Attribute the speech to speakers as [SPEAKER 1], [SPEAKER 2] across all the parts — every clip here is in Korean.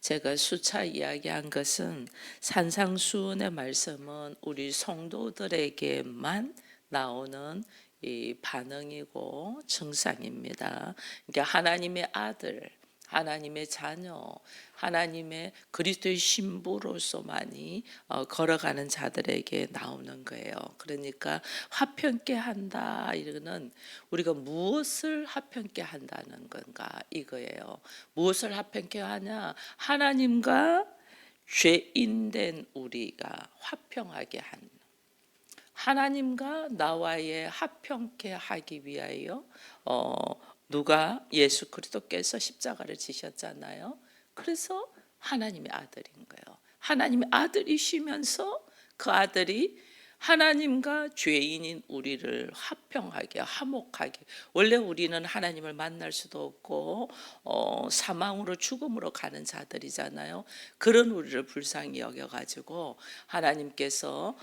[SPEAKER 1] 제가 수차 이야기한 것은 산상수훈의 말씀은 우리 성도들에게만 나오는 이 반응이고 증상입니다. 그러니까 하나님의 아들, 하나님의 자녀, 하나님의 그리스도의 신부로서만이 걸어가는 자들에게 나오는 거예요. 그러니까 화평케 한다 이거는 우리가 무엇을 화평케 한다는 건가 이거예요. 무엇을 화평케 하냐? 하나님과 죄인된 우리가 화평하게 한, 하나님과 나와의 화평케 하기 위하여 누가 예수 그리스도께서 십자가를 지셨잖아요. 그래서 하나님의 아들인 거예요. 하나님의 아들이시면서 그 아들이 하나님과 죄인인 우리를 화평하게 화목하게, 원래 우리는 하나님을 만날 수도 없고 사망으로 죽음으로 가는 자들이잖아요. 그런 우리를 불쌍히 여겨가지고 하나님께서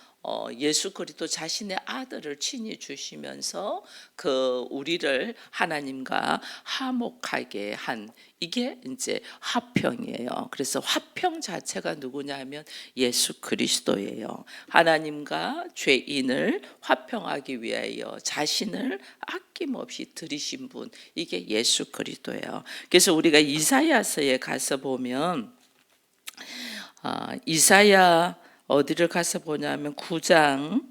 [SPEAKER 1] 예수 그리스도 자신의 아들을 친히 주시면서 그 우리를 하나님과 화목하게 한, 이게 이제 화평이에요. 그래서 화평 자체가 누구냐면 예수 그리스도예요. 하나님과 죄인을 화평하기 위하여 자신을 아낌없이 들이신 분, 이게 예수 그리스도예요. 그래서 우리가 이사야서에 가서 보면 이사야 어디를 가서 보냐면 9장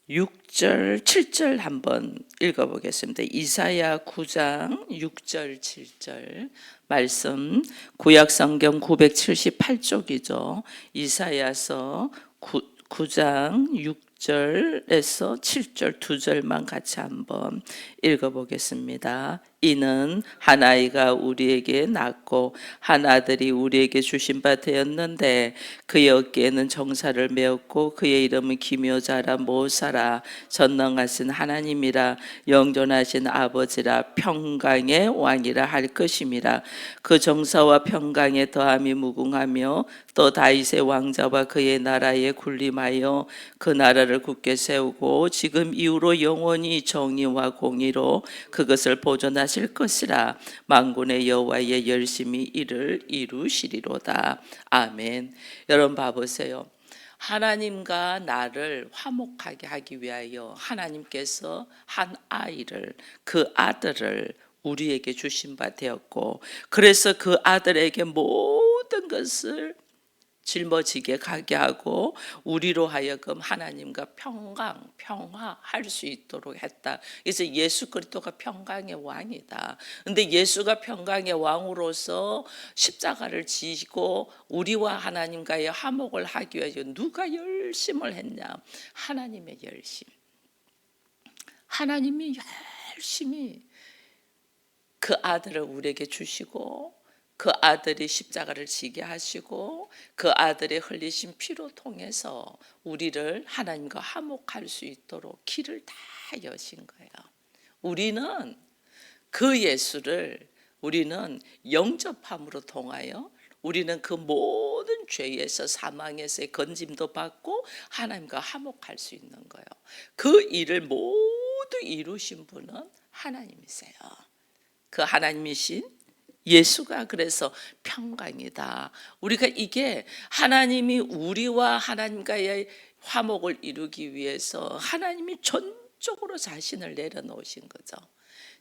[SPEAKER 1] 6절 7절 한번 읽어보겠습니다. 이사야 9장 6절 7절 말씀, 구약성경 978쪽이죠. 이사야서 9장 6절에서 7절 두 절만 같이 한번 읽어보겠습니다. 이는 한 아이가 우리에게 낳고 한 아들이 우리에게 주신 바 되었는데 그의 어깨에는 정사를 메었고 그의 이름은 기묘자라 모사라 전능하신 하나님이라 영존하신 아버지라 평강의 왕이라 할 것임이라. 그 정사와 평강의 더함이 무궁하며 또 다윗의 왕자와 그의 나라에 군림하여 그 나라를 굳게 세우고 지금 이후로 영원히 정의와 공의로 그것을 보존하실 것이라. 만군의 여호와의 열심히 이를 이루시리로다. 아멘. 여러분 봐보세요. 하나님과 나를 화목하게 하기 위하여 하나님께서 한 아이를, 그 아들을 우리에게 주신 바 되었고, 그래서 그 아들에게 모든 것을 짊어지게 가게 하고 우리로 하여금 하나님과 평강, 평화할 수 있도록 했다. 그래서 예수 그리스도가 평강의 왕이다. 근데 예수가 평강의 왕으로서 십자가를 지고 우리와 하나님과의 화목을 하기 위해서 누가 열심을 했냐? 하나님의 열심. 하나님이 열심히 그 아들을 우리에게 주시고 그 아들이 십자가를 지게 하시고 그 아들의 흘리신 피로 통해서 우리를 하나님과 화목할 수 있도록 길을 다 여신 거예요. 우리는 그 예수를 우리는 영접함으로 통하여 우리는 그 모든 죄에서 사망에서의 건짐도 받고 하나님과 화목할 수 있는 거예요. 그 일을 모두 이루신 분은 하나님이세요. 그 하나님이신 예수가 그래서 평강이다. 우리가 이게 하나님이 우리와 하나님과의 화목을 이루기 위해서 하나님이 전적으로 자신을 내려놓으신 거죠.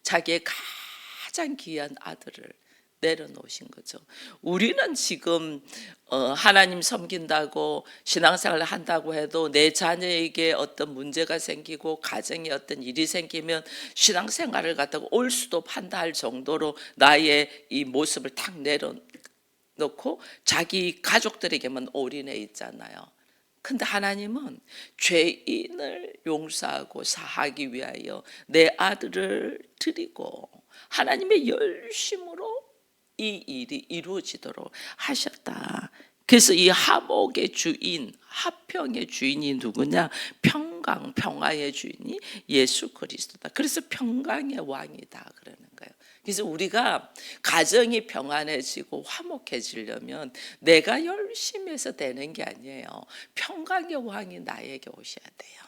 [SPEAKER 1] 자기의 가장 귀한 아들을 내려놓으신 거죠. 우리는 지금 하나님 섬긴다고 신앙생활을 한다고 해도 내 자녀에게 어떤 문제가 생기고 가정에 어떤 일이 생기면 신앙생활을 갖다가 올 수도 판단할 정도로 나의 이 모습을 탁 내려놓고 자기 가족들에게만 올인해 있잖아요. 근데 하나님은 죄인을 용서하고 사하기 위하여 내 아들을 드리고 하나님의 열심으로 이 일이 이루어지도록 하셨다. 그래서 이 화목의 주인, 화평의 주인이 누구냐? 평강, 평화의 주인이 예수 그리스도다. 그래서 평강의 왕이다 그러는 거예요. 그래서 우리가 가정이 평안해지고 화목해지려면 내가 열심히 해서 되는 게 아니에요. 평강의 왕이 나에게 오셔야 돼요.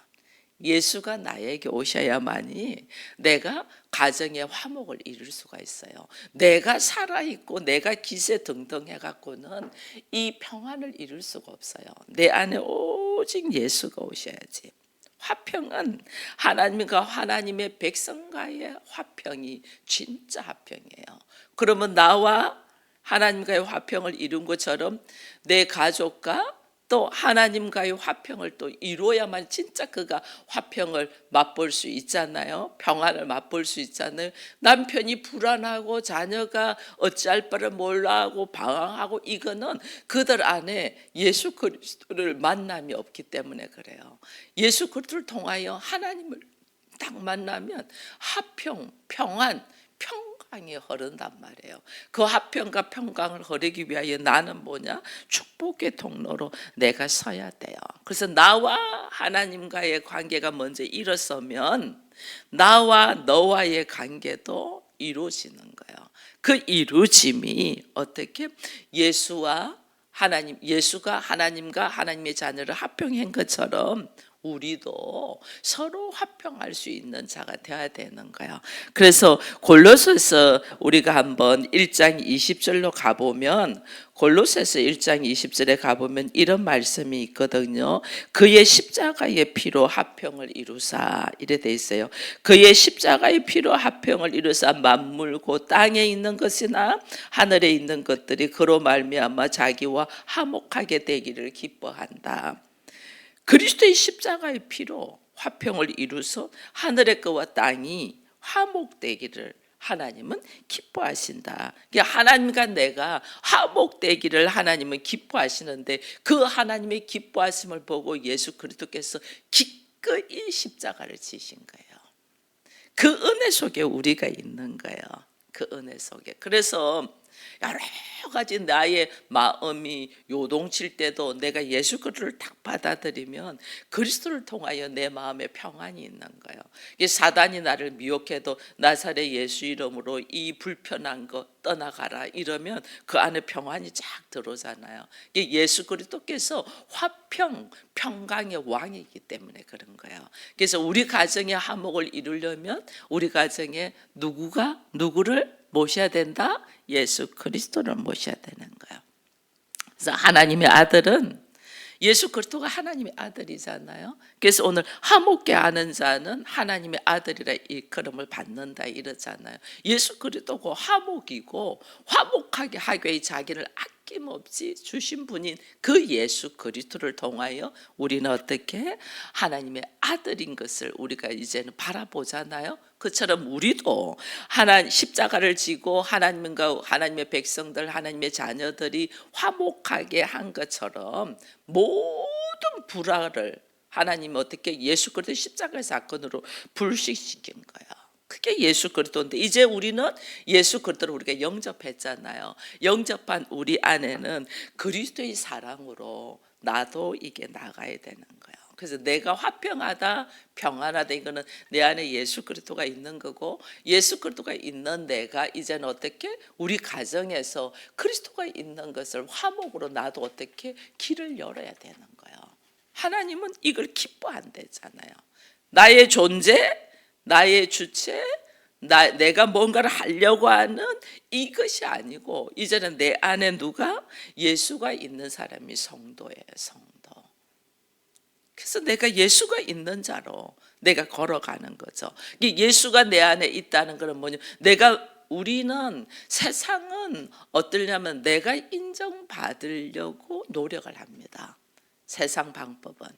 [SPEAKER 1] 예수가 나에게 오셔야만이 내가 가정의 화목을 이룰 수가 있어요. 내가 살아있고 내가 기세등등해 갖고는 이 평안을 이룰 수가 없어요. 내 안에 오직 예수가 오셔야지. 화평은 하나님과 하나님의 백성과의 화평이 진짜 화평이에요. 그러면 나와 하나님과의 화평을 이룬 것처럼 내 가족과 또 하나님과의 화평을 또 이루어야만 진짜 그가 화평을 맛볼 수 있잖아요. 평안을 맛볼 수 있잖아요. 남편이 불안하고 자녀가 어찌할 바를 몰라 하고 방황하고, 이거는 그들 안에 예수 그리스도를 만남이 없기 때문에 그래요. 예수 그리스도를 통하여 하나님을 딱 만나면 화평, 평안, 평강이 흐른단 말이에요. 그 화평과 평강을 흐르기 위하여 나는 뭐냐? 축복의 통로로 내가 서야 돼요. 그래서 나와 하나님과의 관계가 먼저 일어서면 나와 너와의 관계도 이루어지는 거예요. 그 이루어짐이 어떻게? 예수가 하나님과 하나님의 자녀를 화평한 것처럼 우리도 서로 화평할 수 있는 자가 되어야 되는 거예요. 그래서 골로새서 우리가 한번 1장 20절로 가보면, 골로새서 1장 20절에 가보면 이런 말씀이 있거든요. 그의 십자가의 피로 화평을 이루사, 이래 돼 있어요. 그의 십자가의 피로 화평을 이루사 만물 곧 땅에 있는 것이나 하늘에 있는 것들이 그로 말미암아 자기와 화목하게 되기를 기뻐한다. 그리스도의 십자가의 피로 화평을 이루서 하늘의 것과 땅이 화목되기를 하나님은 기뻐하신다. 하나님과 내가 화목되기를 하나님은 기뻐하시는데, 그 하나님의 기뻐하심을 보고 예수 그리스도께서 기꺼이 십자가를 지신 거예요. 그 은혜 속에 우리가 있는 거예요. 그 은혜 속에. 그래서 여러 가지 나의 마음이 요동칠 때도 내가 예수 그리스도를 딱 받아들이면 그리스도를 통하여 내 마음에 평안이 있는 거예요. 사단이 나를 미혹해도 나사렛 예수 이름으로 이 불편한 거 떠나가라 이러면 그 안에 평안이 쫙 들어오잖아요. 예수 그리스도께서 화평, 평강의 왕이기 때문에 그런 거예요. 그래서 우리 가정의 화목을 이루려면 우리 가정에 누구를 모셔야 된다? 예수 그리스도를 모셔야 되는 거예요. 그래서 하나님의 아들은, 예수 그리스도가 하나님의 아들이잖아요. 그래서 오늘 화목케 하는 자는 하나님의 아들이라 일컬음을 받는다 이러잖아요. 예수 그리스도가 화목이고 화목하게 하기 위해 자기를 아낌없이 주신 분인 그 예수 그리스도를 통하여 우리는 어떻게 하나님의 아들인 것을 우리가 이제는 바라보잖아요. 그처럼 우리도 십자가를 지고 하나님과 하나님의 백성들, 하나님의 자녀들이 화목하게 한 것처럼 모든 불화를 하나님이 어떻게 예수 그리스도 십자가의 사건으로 불식시킨 거예요. 그게 예수 그리스도인데, 이제 우리는 예수 그리스도를 우리가 영접했잖아요. 영접한 우리 안에는 그리스도의 사랑으로 나도 이게 나가야 되는 거예요. 그래서 내가 화평하다, 평안하다, 이거는 내 안에 예수 그리스도가 있는 거고, 예수 그리스도가 있는 내가 이제는 어떻게 우리 가정에서 그리스도가 있는 것을 화목으로 나도 어떻게 길을 열어야 되는 거예요. 하나님은 이걸 기뻐한대잖아요. 나의 존재, 나의 주체, 내가 뭔가를 하려고 하는 이것이 아니고, 이제는 내 안에 누가? 예수가 있는 사람이 성도예요. 성도. 그래서 내가 예수가 있는 자로 내가 걸어가는 거죠. 예수가 내 안에 있다는 것은 뭐냐? 우리는, 세상은 어떠냐면 내가 인정받으려고 노력을 합니다. 세상 방법은.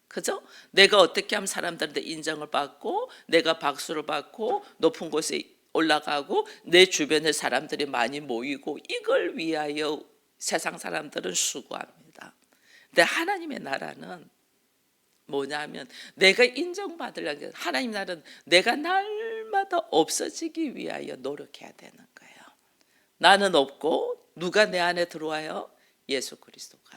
[SPEAKER 1] 그죠? 내가 어떻게 하면 사람들한테 인정을 받고 내가 박수를 받고 높은 곳에 올라가고 내 주변에 사람들이 많이 모이고, 이걸 위하여 세상 사람들은 수고합니다. 근데 하나님의 나라는 뭐냐면 내가 인정받으려고, 하나님 나라는 내가 날마다 없어지기 위하여 노력해야 되는 거예요. 나는 없고 누가 내 안에 들어와요? 예수 그리스도가.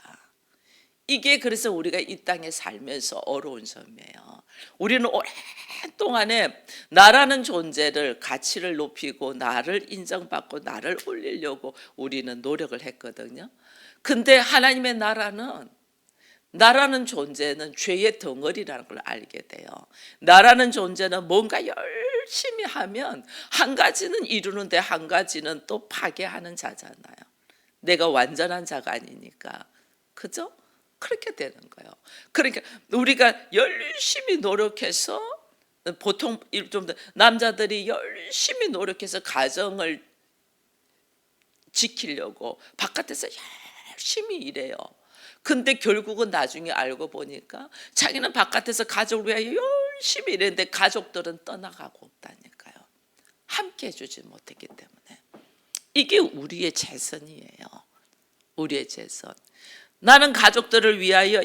[SPEAKER 1] 이게 그래서 우리가 이 땅에 살면서 어려운 점이에요. 우리는 오랫동안에 나라는 존재를, 가치를 높이고 나를 인정받고 나를 올리려고 우리는 노력을 했거든요. 근데 하나님의 나라는 나라는 존재는 죄의 덩어리라는 걸 알게 돼요. 나라는 존재는 뭔가 열심히 하면 한 가지는 이루는데 한 가지는 또 파괴하는 자잖아요. 내가 완전한 자가 아니니까. 그죠? 그렇게 되는 거예요. 그러니까 우리가 열심히 노력해서, 보통 좀 남자들이 열심히 노력해서 가정을 지키려고 바깥에서 열심히 일해요. 근데 결국은 나중에 알고 보니까 자기는 바깥에서 가족을 위하여 열심히 일했는데 가족들은 떠나가고 없다니까요. 함께 해주지 못했기 때문에. 이게 우리의 재선이에요. 우리의 재선. 나는 가족들을 위하여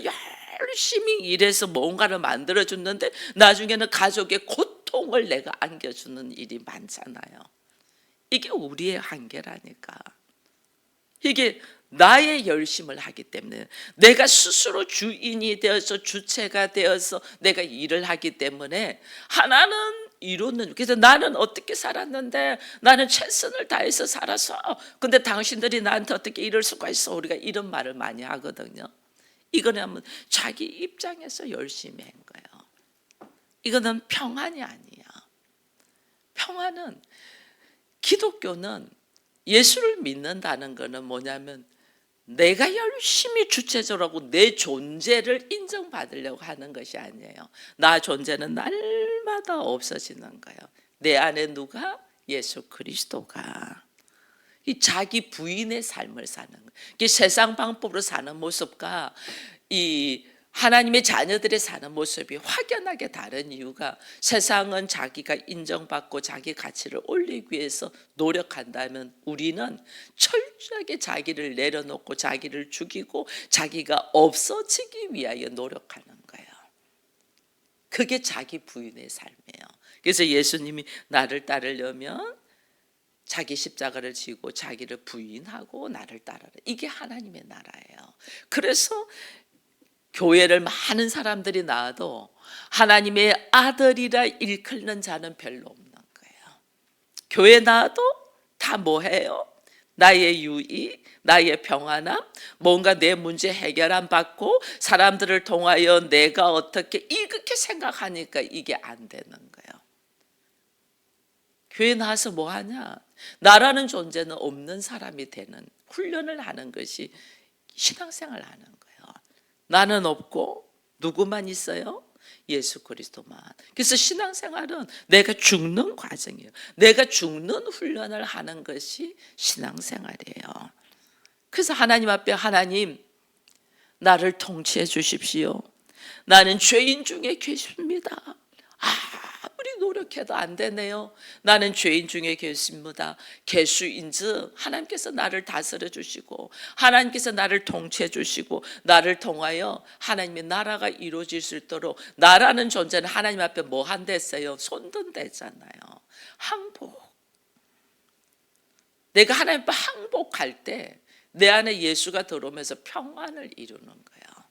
[SPEAKER 1] 열심히 일해서 뭔가를 만들어줬는데 나중에는 가족의 고통을 내가 안겨주는 일이 많잖아요. 이게 우리의 한계라니까. 이게 나의 열심을 하기 때문에, 내가 스스로 주인이 되어서 주체가 되어서 내가 일을 하기 때문에 하나는 이루는. 그래서 나는 어떻게 살았는데, 나는 최선을 다해서 살았어. 근데 당신들이 나한테 어떻게 이럴 수가 있어? 우리가 이런 말을 많이 하거든요. 이거는 자기 입장에서 열심히 한 거예요. 이거는 평안이 아니야. 평안은, 기독교는 예수를 믿는다는 것은 뭐냐면 내가 열심히 주체적으로 내 존재를 인정받으려고 하는 것이 아니에요. 나 존재는 날마다 없어지는 거예요. 내 안에 누가? 예수 그리스도가. 이 자기 부인의 삶을 사는 거예요. 이 세상 방법으로 사는 모습과 이 하나님의 자녀들의 사는 모습이 확연하게 다른 이유가, 세상은 자기가 인정받고 자기 가치를 올리기 위해서 노력한다면 우리는 철저하게 자기를 내려놓고 자기를 죽이고 자기가 없어지기 위하여 노력하는 거예요. 그게 자기 부인의 삶이에요. 그래서 예수님이 나를 따르려면 자기 십자가를 지고 자기를 부인하고 나를 따르라. 이게 하나님의 나라예요. 그래서 교회를 많은 사람들이 나와도 하나님의 아들이라 일컫는 자는 별로 없는 거예요. 교회 나와도 다 뭐해요? 나의 유익, 나의 평안함, 뭔가 내 문제 해결 안 받고 사람들을 통하여 내가 어떻게 이렇게 생각하니까 이게 안 되는 거예요. 교회 나와서 뭐 하냐? 나라는 존재는 없는 사람이 되는 훈련을 하는 것이 신앙생활 하는 거예요. 나는 없고 누구만 있어요? 예수 그리스도만. 그래서 신앙생활은 내가 죽는 과정이에요. 내가 죽는 훈련을 하는 것이 신앙생활이에요. 그래서 하나님 앞에, 하나님 나를 통치해 주십시오. 나는 죄인 중에 계십니다. 아무리 노력해도 안 되네요. 나는 죄인 중에 계십니다. 계수인즉 하나님께서 나를 다스려 주시고 하나님께서 나를 통치해 주시고 나를 통하여 하나님의 나라가 이루어질 수 있도록, 나라는 존재는 하나님 앞에 뭐 한댔어요? 손든댔잖아요. 항복. 내가 하나님 앞에 항복할 때 내 안에 예수가 들어오면서 평안을 이루는 거예요.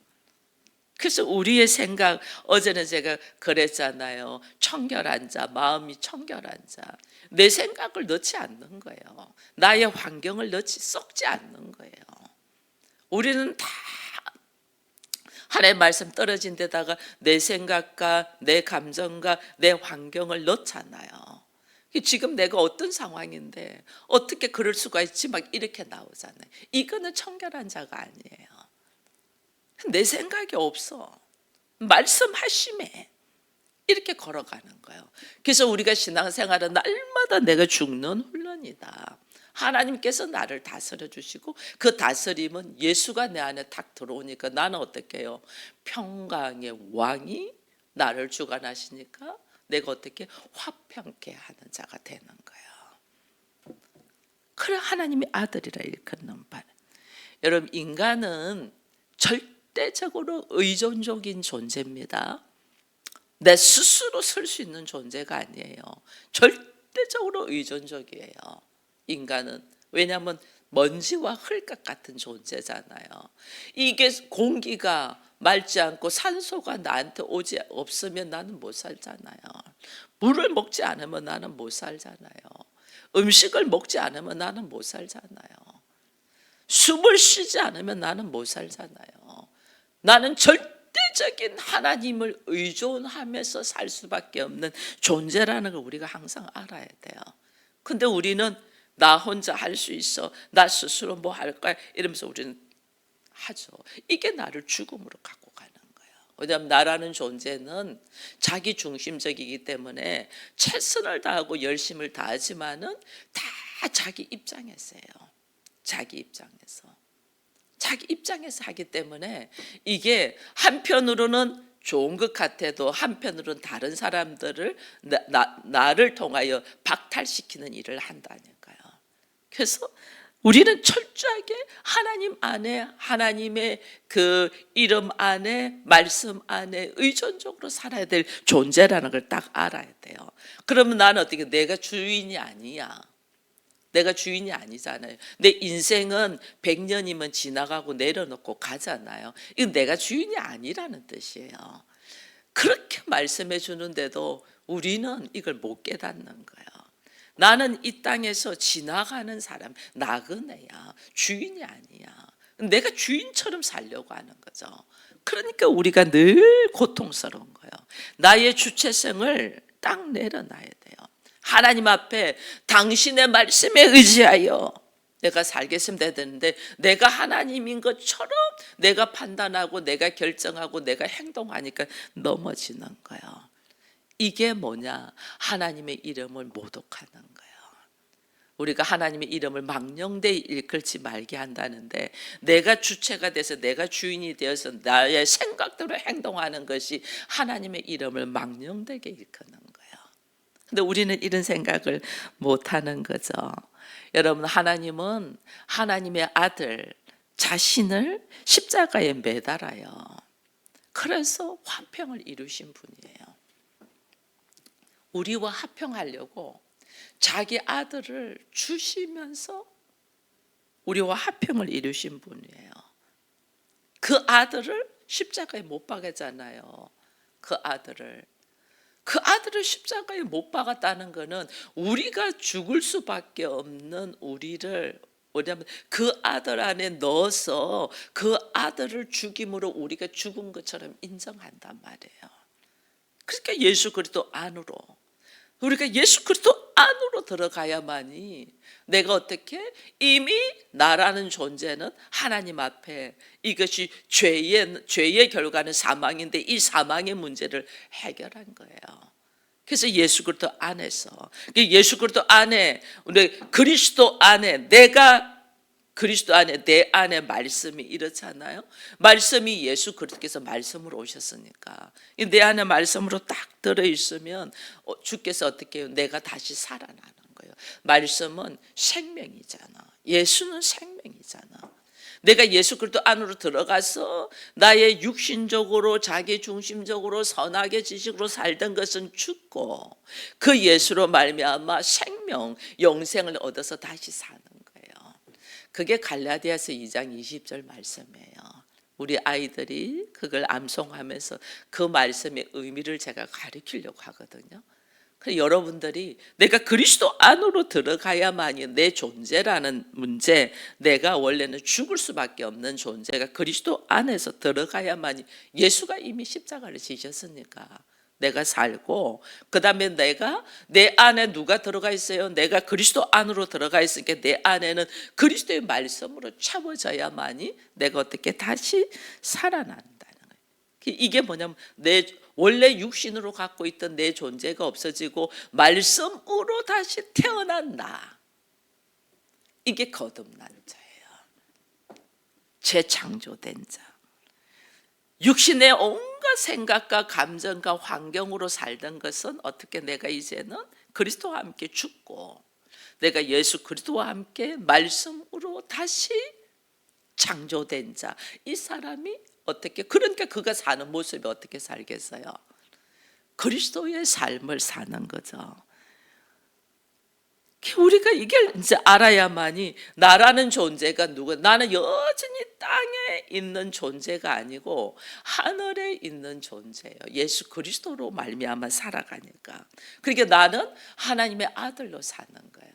[SPEAKER 1] 그래서 우리의 생각, 어제는 제가 그랬잖아요. 청결한 자, 마음이 청결한 자. 내 생각을 넣지 않는 거예요. 나의 환경을 썩지 않는 거예요. 우리는 다 하나님의 말씀 떨어진 데다가 내 생각과 내 감정과 내 환경을 넣잖아요. 지금 내가 어떤 상황인데 어떻게 그럴 수가 있지? 막 이렇게 나오잖아요. 이거는 청결한 자가 아니에요. 내 생각이 없어. 말씀하심에 이렇게 걸어가는 거예요. 그래서 우리가 신앙생활은 날마다 내가 죽는 훈련이다. 하나님께서 나를 다스려 주시고 그 다스림은 예수가 내 안에 탁 들어오니까 나는 어떻게 해요? 평강의 왕이 나를 주관하시니까 내가 어떻게 화평케 하는 자가 되는 거예요. 그래 하나님의 아들이라 일컫는 바. 여러분, 인간은 절대적으로 의존적인 존재입니다. 내 스스로 설 수 있는 존재가 아니에요. 절대적으로 의존적이에요. 인간은. 왜냐하면 먼지와 흙과 같은 존재잖아요. 이게 공기가 맑지 않고 산소가 나한테 오지 없으면 나는 못 살잖아요. 물을 먹지 않으면 나는 못 살잖아요. 음식을 먹지 않으면 나는 못 살잖아요. 숨을 쉬지 않으면 나는 못 살잖아요. 나는 절대적인 하나님을 의존하면서 살 수밖에 없는 존재라는 걸 우리가 항상 알아야 돼요. 근데 우리는 나 혼자 할 수 있어, 나 스스로 뭐 할 거야 이러면서 우리는 하죠. 이게 나를 죽음으로 갖고 가는 거예요. 왜냐하면 나라는 존재는 자기 중심적이기 때문에 최선을 다하고 열심을 다하지만은 다 자기 입장에서예요. 자기 입장에서 하기 때문에 이게 한편으로는 좋은 것 같아도 한편으로는 다른 사람들을 나를 통하여 박탈시키는 일을 한다니까요. 그래서 우리는 철저하게 하나님 안에, 하나님의 그 이름 안에, 말씀 안에 의존적으로 살아야 될 존재라는 걸 딱 알아야 돼요. 그러면 나는 어떻게, 내가 주인이 아니야. 내가 주인이 아니잖아요. 내 인생은 100년이면 지나가고 내려놓고 가잖아요. 이건 내가 주인이 아니라는 뜻이에요. 그렇게 말씀해 주는데도 우리는 이걸 못 깨닫는 거예요. 나는 이 땅에서 지나가는 사람, 나그네야. 주인이 아니야. 내가 주인처럼 살려고 하는 거죠. 그러니까 우리가 늘 고통스러운 거예요. 나의 주체성을 딱 내려놔야 돼요. 하나님 앞에 당신의 말씀에 의지하여 내가 살겠으면 되는데, 내가 하나님인 것처럼 내가 판단하고 내가 결정하고 내가 행동하니까 넘어지는 거예요. 이게 뭐냐? 하나님의 이름을 모독하는 거예요. 우리가 하나님의 이름을 망령되이 일컬지 말게 한다는데, 내가 주체가 돼서 내가 주인이 되어서 나의 생각대로 행동하는 것이 하나님의 이름을 망령되게 일컫는 거예요. 근데 우리는 이런 생각을 못하는 거죠. 여러분, 하나님은 하나님의 아들 자신을 십자가에 매달아요. 그래서 화평을 이루신 분이에요. 우리와 화평하려고 자기 아들을 주시면서 우리와 화평을 이루신 분이에요. 그 아들을 십자가에 못 박았잖아요. 그 아들을 십자가에 못 박았다는 것은 우리가 죽을 수밖에 없는 우리를, 뭐냐면 그 아들 안에 넣어서 그 아들을 죽임으로 우리가 죽은 것처럼 인정한단 말이에요. 그러니까 예수 그리스도 안으로, 우리가 예수 그리스도 안으로 들어가야만이 내가 어떻게, 이미 나라는 존재는 하나님 앞에 이것이 죄의 결과는 사망인데 이 사망의 문제를 해결한 거예요. 그래서 예수 그리스도 안에서, 예수 그리스도 안에, 그리스도 안에, 내가 그리스도 안에, 내 안에 말씀이 이렇잖아요. 말씀이 예수 그리스도께서 말씀으로 오셨으니까 내 안에 말씀으로 딱 들어있으면 주께서 어떻게 해요? 내가 다시 살아나는 거예요. 말씀은 생명이잖아. 예수는 생명이잖아. 내가 예수 그리스도 안으로 들어가서 나의 육신적으로 자기 중심적으로 선하게 지식으로 살던 것은 죽고 그 예수로 말미암아 생명, 영생을 얻어서 다시 사는 거예요. 그게 갈라디아서 2장 20절 말씀이에요. 우리 아이들이 그걸 암송하면서 그 말씀의 의미를 제가 가르치려고 하거든요. 그래서 여러분들이 내가 그리스도 안으로 들어가야만이 내 존재라는 문제, 내가 원래는 죽을 수밖에 없는 존재가 그리스도 안에서 들어가야만이, 예수가 이미 십자가를 지셨으니까 내가 살고, 그 다음에 내가, 내 안에 누가 들어가 있어요? 내가 그리스도 안으로 들어가 있으니까 내 안에는 그리스도의 말씀으로 채워져야만이 내가 어떻게 다시 살아난다는 거예요. 이게 뭐냐면 내 원래 육신으로 갖고 있던 내 존재가 없어지고 말씀으로 다시 태어난다. 이게 거듭난 자예요. 재창조된 자. 육신의 온갖 생각과 감정과 환경으로 살던 것은 어떻게, 내가 이제는 그리스도와 함께 죽고 내가 예수 그리스도와 함께 말씀으로 다시 창조된 자. 이 사람이 어떻게, 그러니까 그가 사는 모습이 어떻게 살겠어요? 그리스도의 삶을 사는 거죠. 우리가 이걸 이제 알아야만이 나라는 존재가 누구, 나는 여전히 땅에 있는 존재가 아니고 하늘에 있는 존재예요. 예수 그리스도로 말미암아 살아가니까. 그러니까 나는 하나님의 아들로 사는 거예요.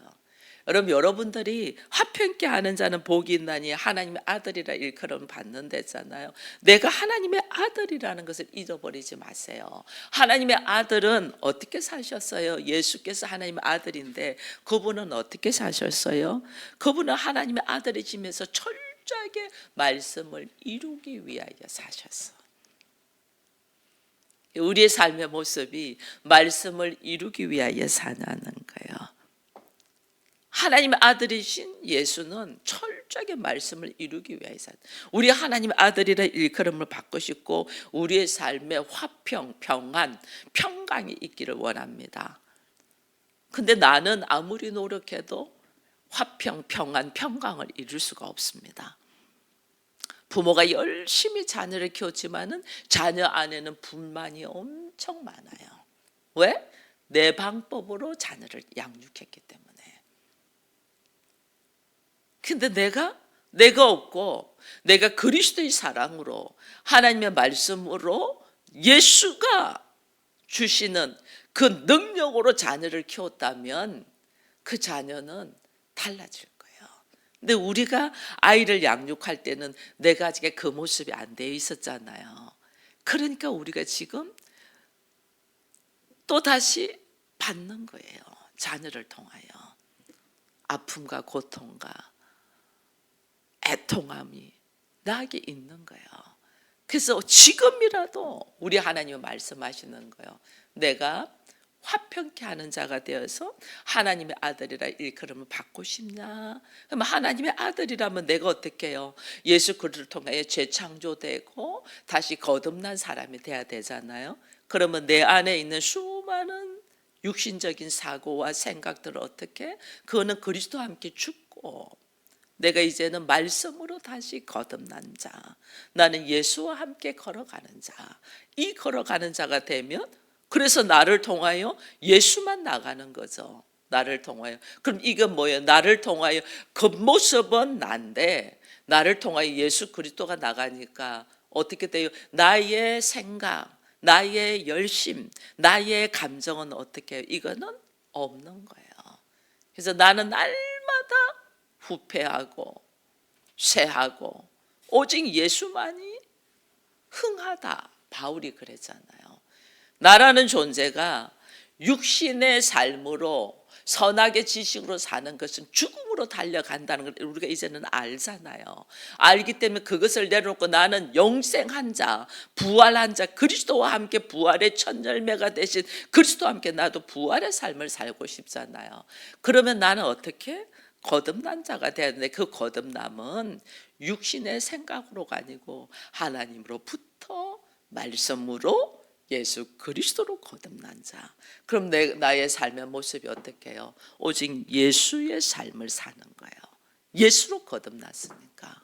[SPEAKER 1] 여러분들이 화평케 하는 자는 복이 있나니 하나님의 아들이라 일컬음 받는다잖아요. 내가 하나님의 아들이라는 것을 잊어버리지 마세요. 하나님의 아들은 어떻게 사셨어요? 예수께서 하나님의 아들인데 그분은 어떻게 사셨어요? 그분은 하나님의 아들이시면서 철저하게 말씀을 이루기 위하여 사셨어. 우리의 삶의 모습이 말씀을 이루기 위하여 사는 거예요. 하나님의 아들이신 예수는 철저하게 말씀을 이루기 위해서 우리 하나님의 아들이라 일컬음을 받고 싶고 우리의 삶에 화평, 평안, 평강이 있기를 원합니다. 근데 나는 아무리 노력해도 화평, 평안, 평강을 이룰 수가 없습니다. 부모가 열심히 자녀를 키웠지만은 자녀 안에는 불만이 엄청 많아요. 왜? 내 방법으로 자녀를 양육했기 때문에. 근데 내가 없고 내가 그리스도의 사랑으로 하나님의 말씀으로 예수가 주시는 그 능력으로 자녀를 키웠다면 그 자녀는 달라질 거예요. 근데 우리가 아이를 양육할 때는 내가 아직 그 모습이 안 되어 있었잖아요. 그러니까 우리가 지금 또 다시 받는 거예요. 자녀를 통하여 아픔과 고통과 애통함이 나에게 있는 거예요. 그래서 지금이라도 우리 하나님이 말씀하시는 거예요. 내가 화평케 하는 자가 되어서 하나님의 아들이라 일컬음을 받고 싶냐? 그럼 하나님의 아들이라면 내가 어떻게 해요? 예수 그리스도를 통하여 재창조되고 다시 거듭난 사람이 돼야 되잖아요. 그러면 내 안에 있는 수많은 육신적인 사고와 생각들을 어떻게? 그거는 그리스도와 함께 죽고 내가 이제는 말씀으로 다시 거듭난 자, 나는 예수와 함께 걸어가는 자, 이 걸어가는 자가 되면 그래서 나를 통하여 예수만 나가는 거죠. 나를 통하여. 그럼 이건 뭐예요? 나를 통하여 겉모습은 난데 나를 통하여 예수 그리스도가 나가니까 어떻게 돼요? 나의 생각, 나의 열심, 나의 감정은 어떻게 해요? 이거는 없는 거예요. 그래서 나는 날마다 후패하고 쇠하고 오직 예수만이 흥하다. 바울이 그랬잖아요. 나라는 존재가 육신의 삶으로 선악의 지식으로 사는 것은 죽음으로 달려간다는 걸 우리가 이제는 알잖아요. 알기 때문에 그것을 내려놓고 나는 영생한 자, 부활한 자, 그리스도와 함께 부활의 첫 열매가 되신 그리스도와 함께 나도 부활의 삶을 살고 싶잖아요. 그러면 나는 어떻게? 거듭난 자가 돼야 되는데 그 거듭남은 육신의 생각으로가 아니고 하나님으로부터 말씀으로 예수 그리스도로 거듭난 자. 그럼 나의 삶의 모습이 어떻게 해요? 오직 예수의 삶을 사는 거예요. 예수로 거듭났으니까.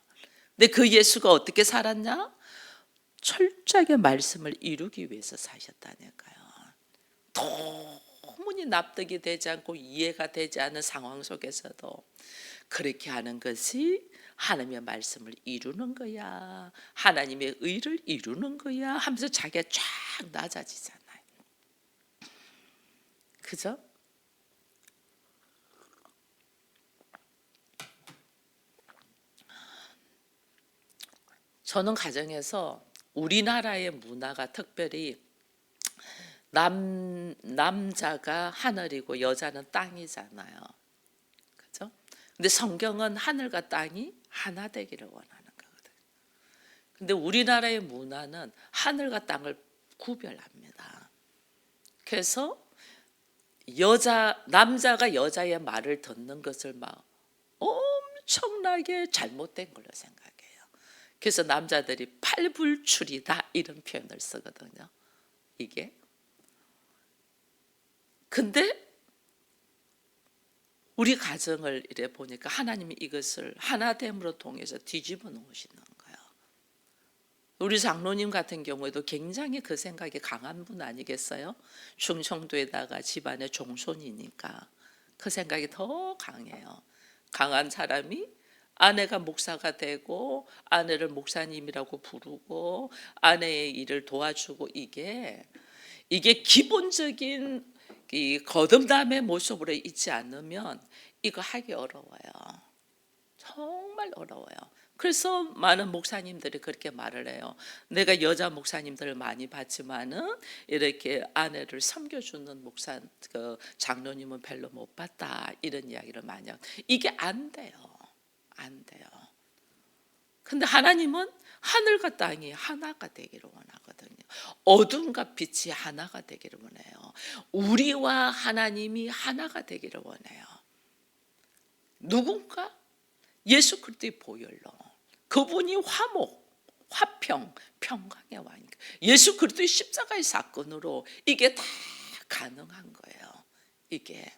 [SPEAKER 1] 근데 그 예수가 어떻게 살았냐? 철저하게 말씀을 이루기 위해서 사셨다니까요. 도무지 납득이 되지 않고 이해가 되지 않은 상황 속에서도 그렇게 하는 것이 하나님의 말씀을 이루는 거야, 하나님의 의를 이루는 거야 하면서 자기가 쫙 낮아지잖아요. 그죠? 저는 가정에서 우리나라의 문화가 특별히 남자가 하늘이고 여자는 땅이잖아요. 그죠? 근데 성경은 하늘과 땅이 하나 되기를 원하는 거거든요. 근데 우리나라의 문화는 하늘과 땅을 구별합니다. 그래서 남자가 여자의 말을 듣는 것을 막 엄청나게 잘못된 걸로 생각해요. 그래서 남자들이 팔불출이다 이런 표현을 쓰거든요. 이게 근데 우리 가정을 이래 보니까 하나님이 이것을 하나됨으로 통해서 뒤집어 놓으시는 거예요. 우리 장로님 같은 경우에도 굉장히 그 생각이 강한 분 아니겠어요? 충청도에다가 집안의 종손이니까 그 생각이 더 강해요. 강한 사람이 아내가 목사가 되고 아내를 목사님이라고 부르고 아내의 일을 도와주고 이게 기본적인 이 거듭남의 모습으로 있지 않으면 이거 하기 어려워요. 정말 어려워요. 그래서 많은 목사님들이 그렇게 말을 해요. 내가 여자 목사님들을 많이 봤지만은 이렇게 아내를 섬겨주는 목사, 장로님은 별로 못 봤다, 이런 이야기를 많이 하고. 이게 안 돼요. 안 돼요. 근데 하나님은 하늘과 땅이 하나가 되기를 원하거든요. 어둠과 빛이 하나가 되기를 원해요. 우리와 하나님이 하나가 되기를 원해요. 누군가? 예수 그리스도의 보혈로, 그분이 화목, 화평, 평강의 왕이니까 예수 그리스도의 십자가의 사건으로 이게 다 가능한 거예요. 이게.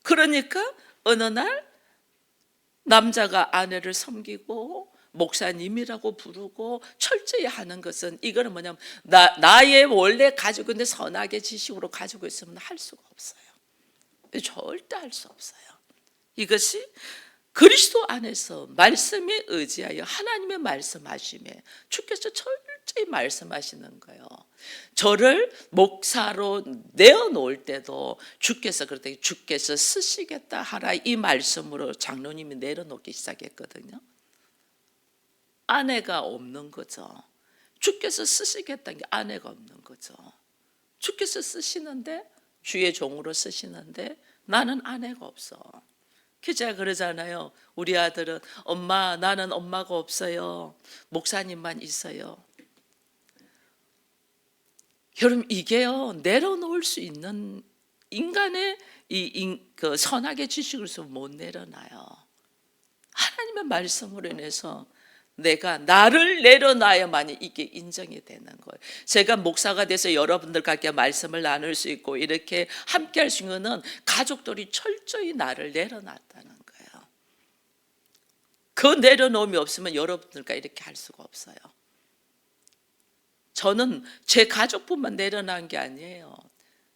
[SPEAKER 1] 그러니까 어느 날 남자가 아내를 섬기고 목사님이라고 부르고 철저히 하는 것은, 이거는 뭐냐면 나의 원래 가지고 있는 선악의 지식으로 가지고 있으면 할 수가 없어요. 절대 할 수 없어요. 이것이 그리스도 안에서 말씀에 의지하여 하나님의 말씀하심에 주께서 철저히 말씀하시는 거예요. 저를 목사로 내어놓을 때도 주께서 그랬더니 주께서 쓰시겠다 하라, 이 말씀으로 장로님이 내려놓기 시작했거든요. 아내가 없는 거죠. 주께서 쓰시겠다는 게 아내가 없는 거죠. 주께서 쓰시는데, 주의 종으로 쓰시는데 나는 아내가 없어. 제가 그러잖아요. 우리 아들은 엄마, 나는 엄마가 없어요. 목사님만 있어요. 여러분, 이게요, 내려놓을 수 있는 인간의 그 선악의 지식으로서 못 내려놔요. 하나님의 말씀으로 인해서 내가 나를 내려놔야만이 이게 인정이 되는 거예요. 제가 목사가 돼서 여러분들과 함께 말씀을 나눌 수 있고 이렇게 함께 할 수 있는 것은 가족들이 철저히 나를 내려놨다는 거예요. 그 내려놓음이 없으면 여러분들과 이렇게 할 수가 없어요. 저는 제 가족뿐만 내려놓은 게 아니에요.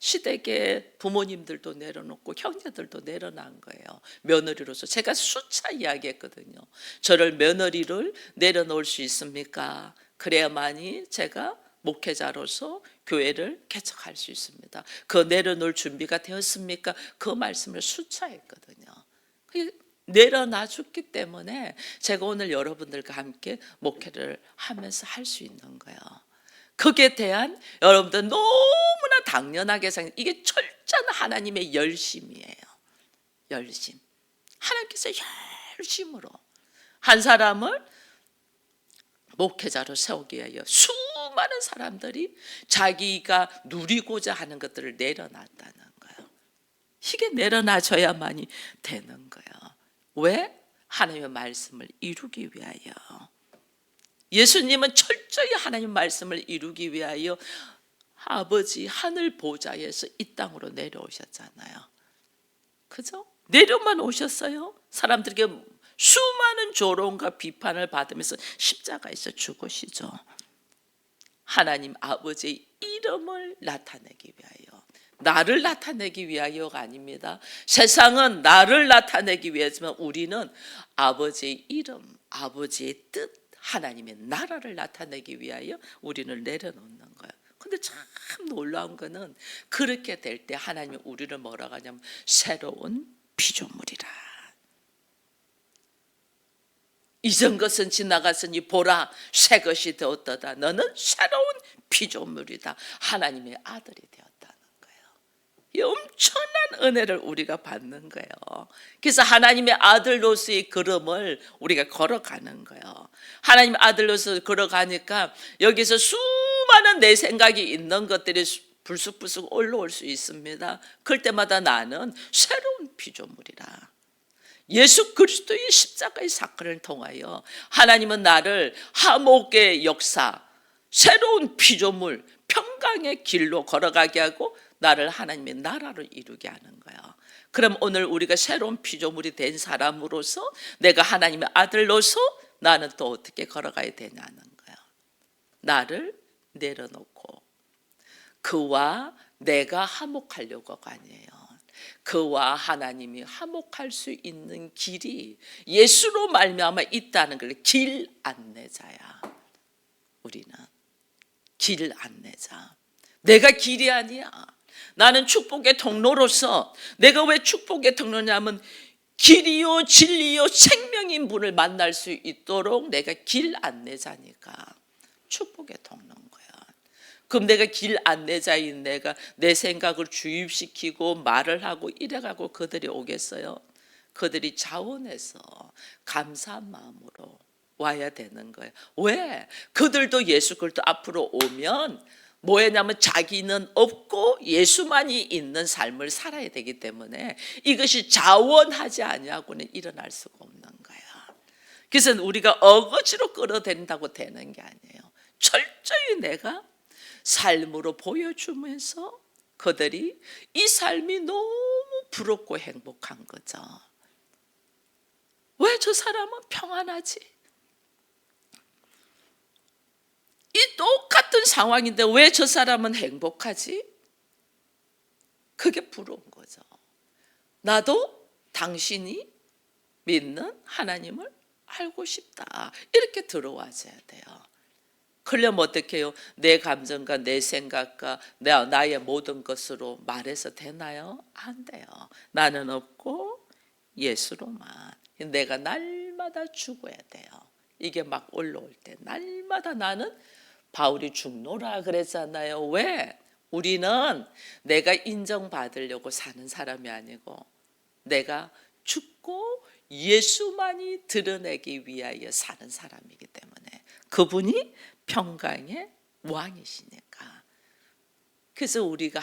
[SPEAKER 1] 시댁의 부모님들도 내려놓고 형제들도 내려놓은 거예요. 며느리로서 제가 수차 이야기했거든요. 저를 며느리를 내려놓을 수 있습니까? 그래야만이 제가 목회자로서 교회를 개척할 수 있습니다. 그 내려놓을 준비가 되었습니까? 그 말씀을 수차 했거든요. 내려놔 줬기 때문에 제가 오늘 여러분들과 함께 목회를 하면서 할 수 있는 거예요. 거기에 대한 여러분들 너무나 당연하게 생각, 이게 철저한 하나님의 열심이에요. 열심. 하나님께서 열심으로 한 사람을 목회자로 세우기 위하여 수많은 사람들이 자기가 누리고자 하는 것들을 내려놨다는 거예요. 이게 내려놔줘야만이 되는 거예요. 왜? 하나님의 말씀을 이루기 위하여. 예수님은 철저히 하나님 말씀을 이루기 위하여 아버지 하늘 보좌에서 이 땅으로 내려오셨잖아요. 그죠? 내려만 오셨어요. 사람들에게 수많은 조롱과 비판을 받으면서 십자가에서 죽으시죠. 하나님 아버지의 이름을 나타내기 위하여, 나를 나타내기 위하여가 아닙니다. 세상은 나를 나타내기 위해서만, 우리는 아버지의 이름, 아버지의 뜻, 하나님의 나라를 나타내기 위하여 우리를 내려놓는 거예요. 근데 참 놀라운 거는 그렇게 될 때 하나님이 우리를 뭐라고 하냐면 새로운 피조물이라. 이전 것은 지나갔으니 보라 새 것이 되었도다. 너는 새로운 피조물이다. 하나님의 아들이 되었다는 거예요. 이 엄청난 은혜를 우리가 받는 거예요. 그래서 하나님의 아들로서의 걸음을 우리가 걸어가는 거예요. 하나님의 아들로서 걸어가니까 여기서 수많은 내 생각이 있는 것들이 불쑥불쑥 올라올 수 있습니다. 그럴 때마다 나는 새로운 피조물이라. 예수 그리스도의 십자가의 사건을 통하여 하나님은 나를 화목의 역사, 새로운 피조물, 평강의 길로 걸어가게 하고 나를 하나님의 나라로 이루게 하는 거예요. 그럼 오늘 우리가 새로운 피조물이 된 사람으로서, 내가 하나님의 아들로서 나는 또 어떻게 걸어가야 되냐는 거예요. 나를 내려놓고 그와 내가 화목하려고가 아니에요. 그와 하나님이 화목할 수 있는 길이 예수로 말미암아 있다는 걸, 길 안내자야. 우리는 길 안내자. 내가 길이 아니야. 나는 축복의 통로로서, 내가 왜 축복의 통로냐면 길이요 진리요 생명인 분을 만날 수 있도록 내가 길 안내자니까 축복에 돕는 거야. 그럼 내가 길 안내자인 내가 내 생각을 주입시키고 말을 하고 이래가고 그들이 오겠어요? 그들이 자원해서 감사한 마음으로 와야 되는 거예요. 왜? 그들도 예수 그리스도 앞으로 오면 뭐냐면 자기는 없고 예수만이 있는 삶을 살아야 되기 때문에 이것이 자원하지 아니하고는 일어날 수가 없는 거야. 그래서 우리가 어거지로 끌어댄다고 되는 게 아니에요. 철저히 내가 삶으로 보여주면서 그들이 이 삶이 너무 부럽고 행복한 거죠. 왜 저 사람은 평안하지? 이 똑같은 상황인데 왜 저 사람은 행복하지? 그게 부러운 거죠. 나도 당신이 믿는 하나님을 알고 싶다. 이렇게 들어와줘야 돼요. 그러려면 어떻게 해요? 내 감정과 내 생각과 나의 모든 것으로 말해서 되나요? 안 돼요. 나는 없고 예수로만. 내가 날마다 죽어야 돼요. 이게 막 올라올 때 날마다 나는 바울이 죽노라 그랬잖아요. 왜? 우리는 내가 인정받으려고 사는 사람이 아니고 내가 죽고 예수만이 드러내기 위하여 사는 사람이기 때문에 그분이 평강의 왕이시니까. 그래서 우리가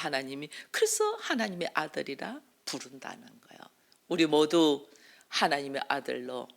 [SPEAKER 1] 그래서 하나님의 아들이라 부른다는 거예요. 우리 모두 하나님의 아들로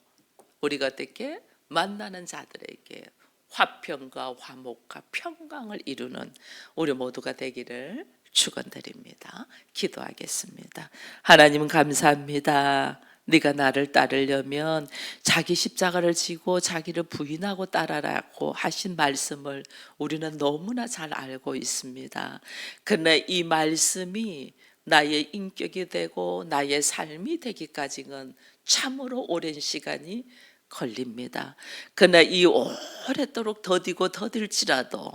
[SPEAKER 1] 우리가 어떻게 만나는 자들에게 화평과 화목과 평강을 이루는 우리 모두가 되기를 축원드립니다. 기도하겠습니다. 하나님 감사합니다. 네가 나를 따르려면 자기 십자가를 지고 자기를 부인하고 따라라고 하신 말씀을 우리는 너무나 잘 알고 있습니다. 그러나 이 말씀이 나의 인격이 되고 나의 삶이 되기까지는 참으로 오랜 시간이 걸립니다. 그러나 이 오랫도록 더디고 더딜지라도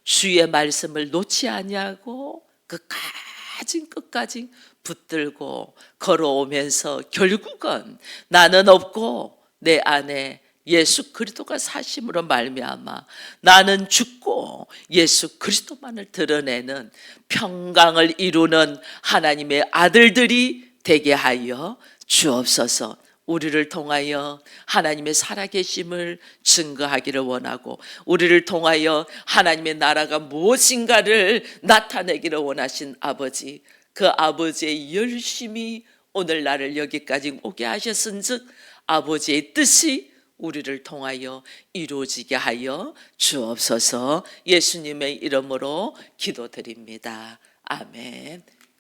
[SPEAKER 1] 주의 말씀을 놓지 아니하고 끝까지 붙들고 걸어오면서 결국은 나는 없고 내 안에 예수 그리스도가 사심으로 말미암아 나는 죽고 예수 그리스도만을 드러내는 평강을 이루는 하나님의 아들들이 되게 하여 주옵소서. 우리를 통하여 하나님의 살아계심을 증거하기를 원하고 우리를 통하여 하나님의 나라가 무엇인가를 나타내기를 원하신 아버지, 그 아버지의 열심이 오늘 나를 여기까지 오게 하셨은즉 아버지의 뜻이 우리를 통하여 이루어지게 하여 주옵소서. 예수님의 이름으로 기도드립니다. 아멘.